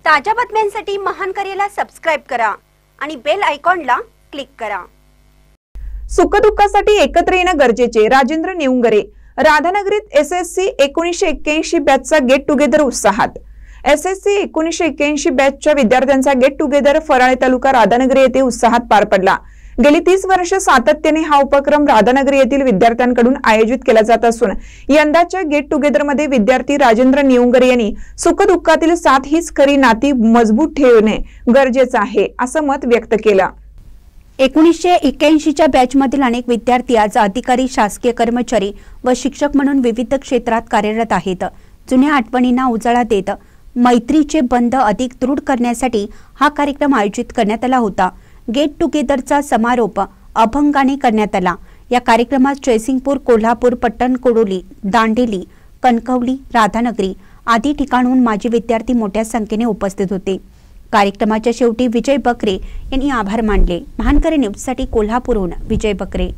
ताज्या बातम्यांसाठी महानकरेला सबस्क्राइब करा आणि बेल आयकॉनला क्लिक करा। सुखदुःखासाठी एकत्र येणे गरजेचे। राजेंद्र निवंगरे। राधानगरीत एसएससी 1981 बॅचचा गेट टुगेदर उत्साहात। एसएससी 1981 बॅचच्या विद्यार्थ्यांचा गेट टुगेदर फराळे तालुका राधानगरी येथे उत्साहात पार पडला। गेली 30 वर्ष सातत्याने हा उपक्रम राधानगरी येथील विद्यार्थ्यांकडून आयोजित केला जात असून यंदाच्या गेट टुगेदर मध्ये विद्यार्थी राजेंद्र निवंगरे यांनी सुखदुःखातील साथ हीच खरी नाती मजबूत ठेवणे गरजेचे आहे असं मत व्यक्त केलं। 1981च्या बॅचमधील अनेक विद्यार्थी आज अधिकारी, शासकीय कर्मचारी व शिक्षक म्हणून विविध क्षेत्रात कार्यरत आहेत। जुन्या आठवणींना उजाळा देत मैत्रीचे बंध अधिक दृढ करण्यासाठी हा कार्यक्रम आयोजित करण्यात आला होता। गेट टुगेदरचा समारोप अभंगाने करण्यात आला। या कार्यक्रमात जयसिंगपूर, कोल्हापूर, पट्टणकोडोली, दांडेली, कणकवली, राधानगरी आदी ठिकाणहून माजी विद्यार्थी मोठ्या संख्येने उपस्थित होते। कार्यक्रमाच्या शेवटी विजय बकरे यांनी आभार मानले। महानकरे न्यूजसाठी कोल्हापूरहून विजय बकरे।